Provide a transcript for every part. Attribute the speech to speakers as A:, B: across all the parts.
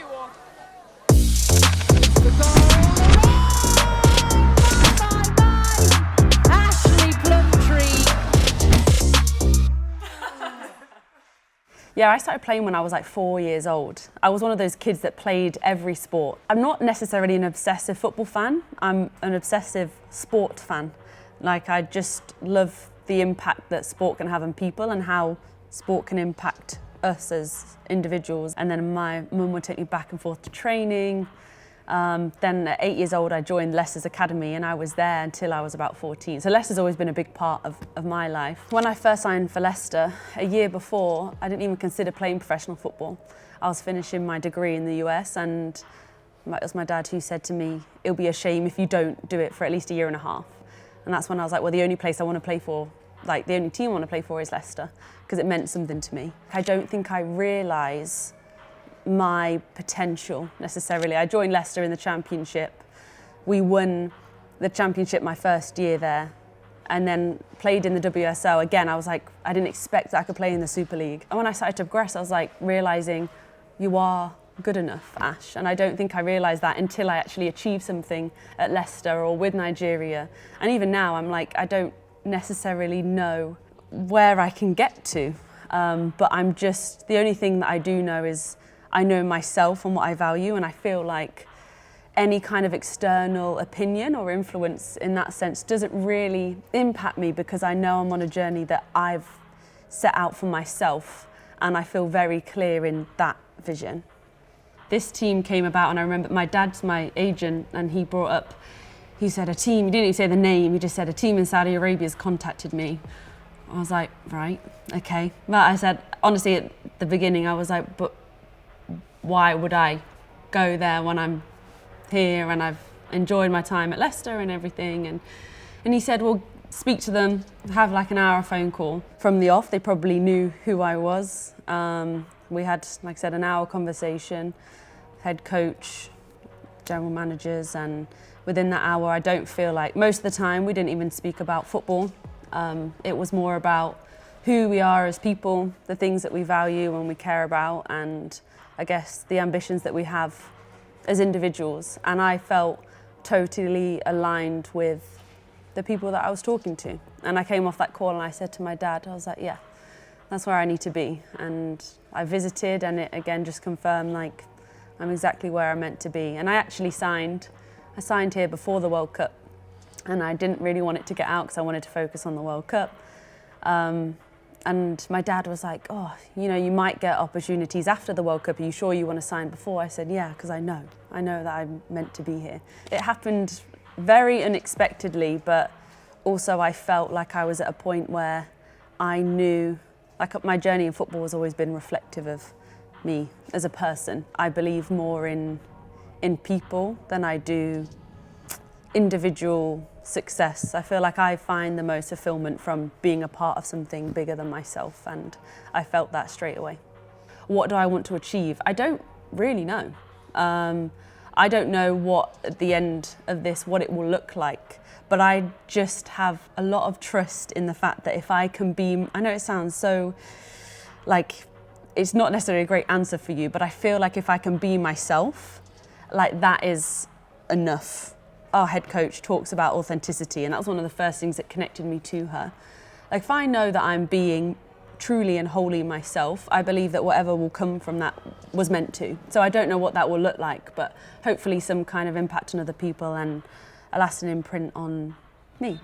A: or...
B: Ashleigh Plumptre.
C: Yeah, I started playing when I was like 4 years old. I was one of those kids that played every sport. I'm not necessarily an obsessive football fan. I'm an obsessive sport fan. Like, I just love the impact that sport can have on people and how sport can impact us as individuals. And then my mum would take me back and forth to training. Then at 8 years old, I joined Leicester's academy and I was there until I was about 14. So Leicester's always been a big part of my life. When I first signed for Leicester, a year before, I didn't even consider playing professional football. I was finishing my degree in the US and it was my dad who said to me, it'll be a shame if you don't do it for at least a year and a half. And that's when I was like, well, the only place I want to play for, like the only team I want to play for is Leicester, because it meant something to me. I don't think I realise my potential necessarily. I joined Leicester in the Championship. We won the Championship my first year there and then played in the WSL. Again, I was like, I didn't expect that I could play in the Super League. And when I started to progress, I was like realising you are good enough, Ash. And I don't think I realised that until I actually achieved something at Leicester or with Nigeria. And even now, I'm like, I don't necessarily know where I can get to. But I'm just, the only thing that I do know is I know myself and what I value, and I feel like any kind of external opinion or influence in that sense doesn't really impact me because I know I'm on a journey that I've set out for myself and I feel very clear in that vision. This team came about and I remember my dad's my agent and he brought up, he said a team, he didn't even say the name, he just said a team in Saudi Arabia has contacted me. I was like, right, okay. But I said, honestly at the beginning I was like, but why would I go there when I'm here and I've enjoyed my time at Leicester and everything? And he said, well, speak to them, have like an hour phone call. From the off, they probably knew who I was. We had, like I said, an hour conversation, head coach, general managers, and within that hour, I don't feel like, most of the time, we didn't even speak about football. It was more about who we are as people, the things that we value and we care about, and I guess the ambitions that we have as individuals. And I felt totally aligned with the people that I was talking to. And I came off that call and I said to my dad, I was like, yeah, that's where I need to be. And I visited and it again just confirmed like I'm exactly where I'm meant to be. And I actually signed here before the World Cup and I didn't really want it to get out because I wanted to focus on the World Cup. And my dad was like, oh, you know, you might get opportunities after the World Cup. Are you sure you want to sign before? I said, yeah, because I know that I'm meant to be here. It happened very unexpectedly, but also I felt like I was at a point where I knew, like my journey in football has always been reflective of me as a person. I believe more in people than I do individual success. I feel like I find the most fulfillment from being a part of something bigger than myself, and I felt that straight away. What do I want to achieve? I don't really know. I don't know what at the end of this, what it will look like, but I just have a lot of trust in the fact that if I can be, I know it sounds so like, it's not necessarily a great answer for you, but I feel like if I can be myself, like that is enough. Our head coach talks about authenticity, and that was one of the first things that connected me to her. Like if I know that I'm being truly and wholly myself, I believe that whatever will come from that was meant to. So I don't know what that will look like, but hopefully some kind of impact on other people and a lasting imprint on me.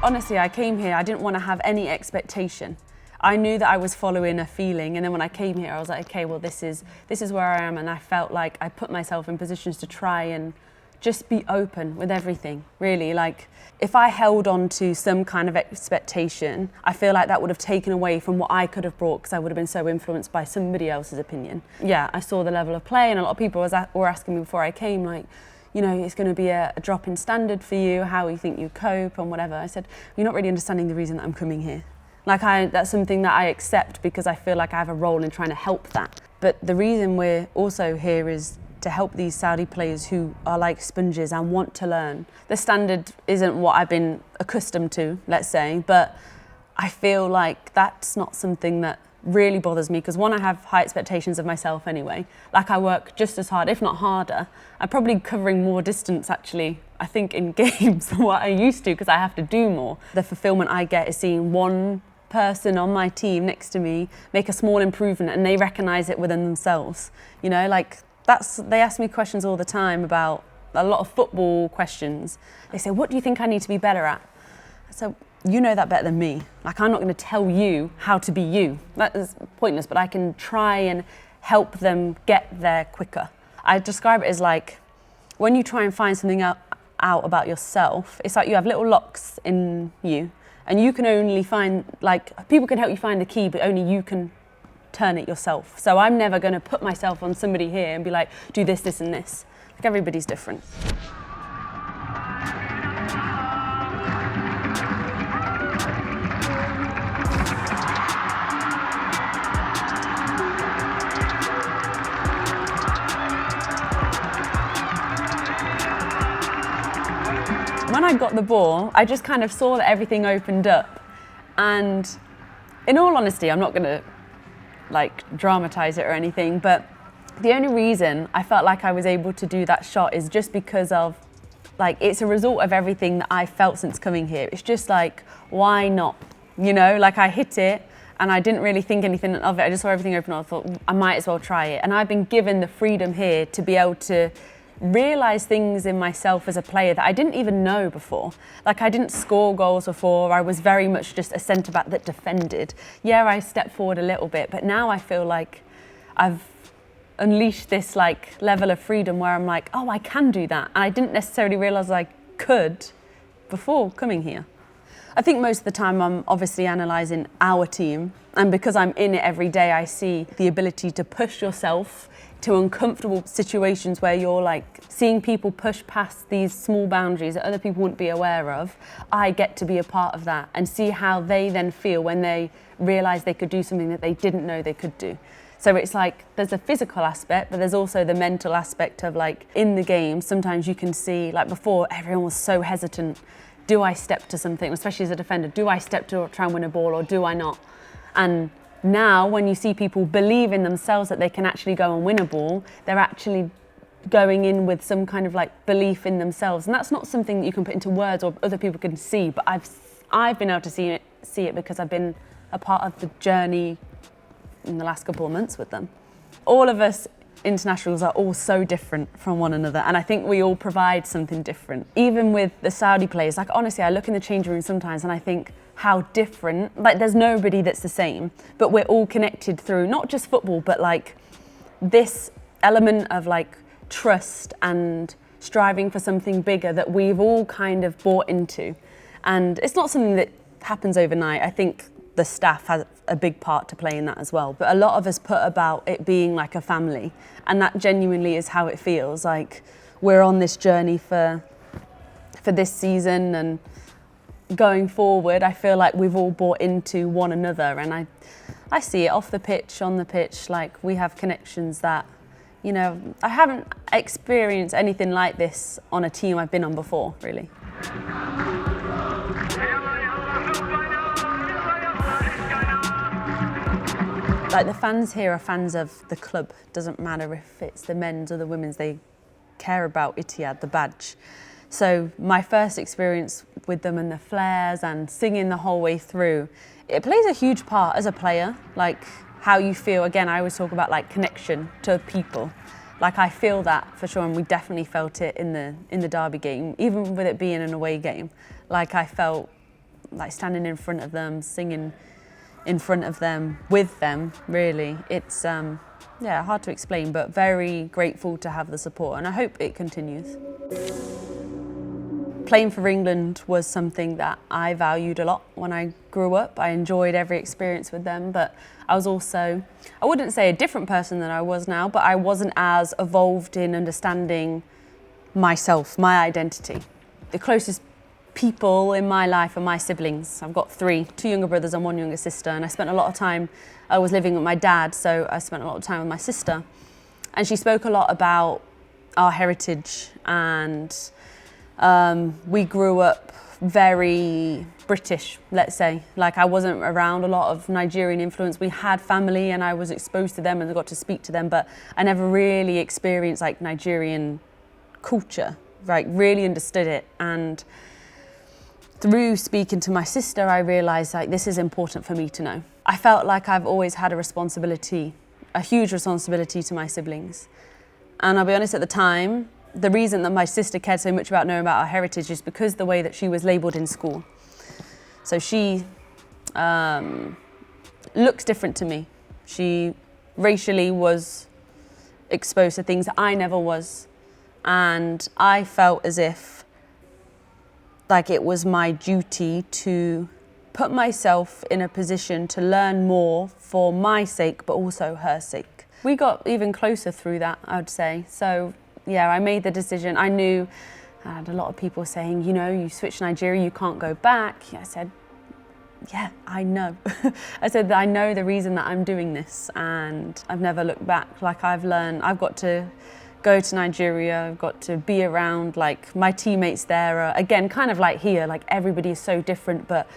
C: Honestly, I came here, I didn't want to have any expectation. I knew that I was following a feeling, and then when I came here, I was like, okay, well, this is where I am, and I felt like I put myself in positions to try and just be open with everything, really. Like, if I held on to some kind of expectation, I feel like that would have taken away from what I could have brought, because I would have been so influenced by somebody else's opinion. Yeah, I saw the level of play, and a lot of people were asking me before I came, like, you know, it's going to be a drop in standard for you, how you think you cope and whatever. I said, you're not really understanding the reason that I'm coming here. Like that's something that I accept because I feel like I have a role in trying to help that. But the reason we're also here is to help these Saudi players who are like sponges and want to learn. The standard isn't what I've been accustomed to, let's say, but I feel like that's not something that really bothers me, because one, I have high expectations of myself anyway. Like, I work just as hard, if not harder. I'm probably covering more distance actually, I think, in games than what I used to, because I have to do more. The fulfillment I get is seeing one person on my team next to me make a small improvement and they recognise it within themselves. You know, like, they ask me questions all the time about a lot of football questions. They say, what do you think I need to be better at? So, you know that better than me. Like, I'm not going to tell you how to be you. That is pointless, but I can try and help them get there quicker. I describe it as like, when you try and find something out about yourself, it's like you have little locks in you, and you can only find, like, people can help you find the key, but only you can turn it yourself. So I'm never going to put myself on somebody here and be like, do this, this and this. Like, everybody's different. When I got the ball, I just kind of saw that everything opened up, and in all honesty, I'm not going to like dramatise it or anything, but the only reason I felt like I was able to do that shot is just because of, like, it's a result of everything that I felt since coming here. It's just like, why not? You know, like, I hit it and I didn't really think anything of it. I just saw everything open up. I thought, I might as well try it. And I've been given the freedom here to be able to realise things in myself as a player that I didn't even know before. Like, I didn't score goals before. I was very much just a centre-back that defended. Yeah, I stepped forward a little bit, but now I feel like I've unleashed this like level of freedom where I'm like, oh, I can do that. And I didn't necessarily realise I could before coming here. I think most of the time I'm obviously analysing our team, and because I'm in it every day, I see the ability to push yourself to uncomfortable situations where you're like seeing people push past these small boundaries that other people wouldn't be aware of. I get to be a part of that and see how they then feel when they realise they could do something that they didn't know they could do. So it's like, there's a physical aspect, but there's also the mental aspect of, like, in the game, sometimes you can see, like before, everyone was so hesitant. Do I step to something, especially as a defender? Do I step to try and win a ball, or do I not? And now, when you see people believe in themselves that they can actually go and win a ball, they're actually going in with some kind of like belief in themselves. And that's not something that you can put into words or other people can see, but I've been able to see it because I've been a part of the journey in the last couple of months with them. All of us internationals are all so different from one another, and I think we all provide something different. Even with the Saudi players, like, honestly, I look in the changing room sometimes and I think how different, like, there's nobody that's the same, but we're all connected through not just football, but like this element of like trust and striving for something bigger that we've all kind of bought into. And it's not something that happens overnight. I think the staff has a big part to play in that as well. But a lot of us put about it being like a family, and that genuinely is how it feels. Like, we're on this journey for this season, and going forward, I feel like we've all bought into one another, and I see it off the pitch, on the pitch. Like, we have connections that, you know, I haven't experienced anything like this on a team I've been on before, really. Like, the fans here are fans of the club. Doesn't matter if it's the men's or the women's, they care about Ittihad, the badge. So my first experience with them and the flares and singing the whole way through, it plays a huge part as a player, like how you feel. Again, I always talk about like connection to people. Like, I feel that for sure, and we definitely felt it in the Derby game, even with it being an away game. Like, I felt like standing in front of them, singing in front of them, with them, really. It's yeah, hard to explain, but very grateful to have the support, and I hope it continues. Playing for England was something that I valued a lot when I grew up. I enjoyed every experience with them, but I was also, I wouldn't say a different person than I was now, but I wasn't as evolved in understanding myself, my identity. The closest people in my life are my siblings. I've got three, 2 younger brothers and 1 younger sister, and I spent a lot of time, I was living with my dad, so I spent a lot of time with my sister. And she spoke a lot about our heritage, and we grew up very British, let's say. Like, I wasn't around a lot of Nigerian influence. We had family and I was exposed to them and I got to speak to them, but I never really experienced like Nigerian culture, like really understood it. And through speaking to my sister, I realised like this is important for me to know. I felt like I've always had a responsibility, a huge responsibility to my siblings. And I'll be honest, at the time, the reason that my sister cared so much about knowing about our heritage is because the way that she was labelled in school. So she looks different to me. She racially was exposed to things that I never was. And I felt as if like it was my duty to put myself in a position to learn more for my sake, but also her sake. We got even closer through that, I would say. So yeah, I made the decision. I knew, I had a lot of people saying, you know, you switch Nigeria, you can't go back. I said, yeah, I know. I said that I know the reason that I'm doing this, and I've never looked back. Like, I've learned, I've got to go to Nigeria, I've got to be around, like, my teammates there are, again, kind of like here, like everybody is so different, but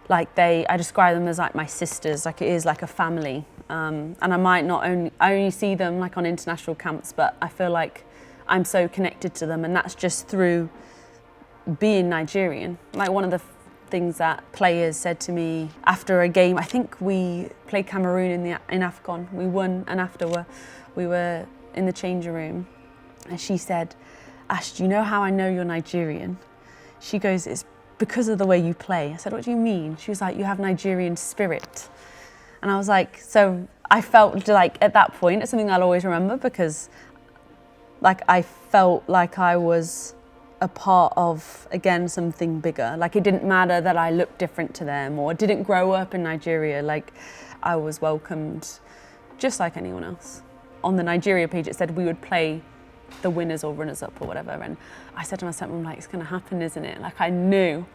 C: like I describe them as like my sisters, like it is like a family. And I might not I only see them like on international camps, but I feel like I'm so connected to them, and that's just through being Nigerian. Like, one of the things that players said to me after a game, I think we played Cameroon in AFCON, we won, and after we were in the changing room, and she said, Ash, do you know how I know you're Nigerian? She goes, it's because of the way you play. I said, what do you mean? She was like, you have Nigerian spirit. And I was like, so I felt like at that point, it's something I'll always remember, because like I felt like I was a part of, again, something bigger. Like, it didn't matter that I looked different to them or didn't grow up in Nigeria. Like, I was welcomed just like anyone else. On the Nigeria page, it said we would play the winners or runners up or whatever. And I said to myself, I'm like, it's going to happen, isn't it? Like, I knew.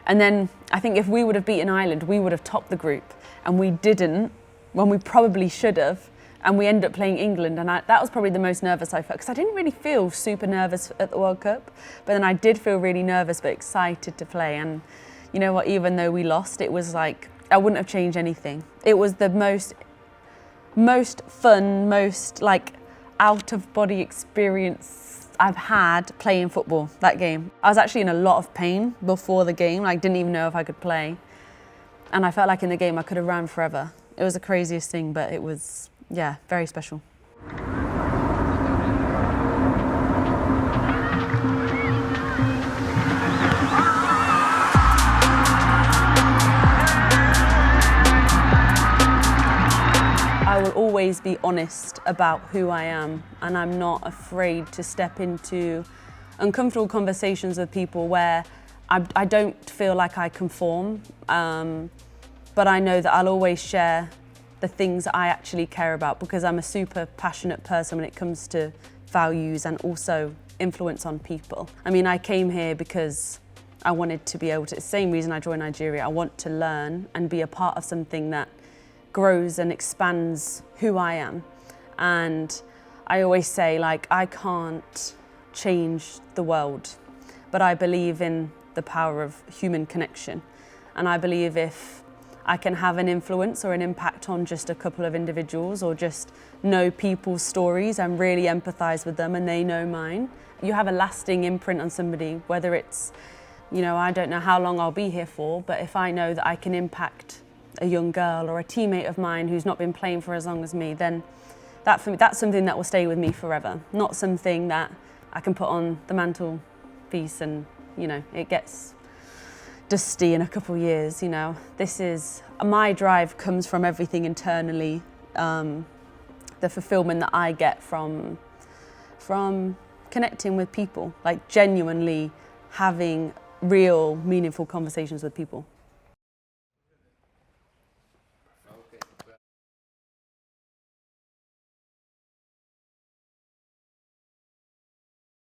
C: And then I think if we would have beaten Ireland, we would have topped the group. And we didn't, when we probably should have. And we ended up playing England, and that was probably the most nervous I felt, because I didn't really feel super nervous at the World Cup, but then I did feel really nervous but excited to play. And you know what, even though we lost, it was like, I wouldn't have changed anything. It was the most fun, most like out of body experience I've had playing football, that game. I was actually in a lot of pain before the game, like didn't even know if I could play. And I felt like in the game I could have ran forever. It was the craziest thing, but it was, yeah, very special. I will always be honest about who I am, and I'm not afraid to step into uncomfortable conversations with people where I don't feel like I conform, but I know that I'll always share the things that I actually care about, because I'm a super passionate person when it comes to values and also influence on people. I mean, I came here because I wanted to be able to, it's the same reason I joined Nigeria, I want to learn and be a part of something that grows and expands who I am. And I always say, like, I can't change the world, but I believe in the power of human connection. And I believe if I can have an influence or an impact on just a couple of individuals, or just know people's stories and really empathise with them and they know mine, you have a lasting imprint on somebody, whether it's, you know, I don't know how long I'll be here for, but if I know that I can impact a young girl or a teammate of mine who's not been playing for as long as me, then that for me, that's something that will stay with me forever, not something that I can put on the mantelpiece and, you know, it gets dusty in a couple of years. You know, this is, my drive comes from everything internally, the fulfillment that I get from connecting with people, like genuinely having real meaningful conversations with people.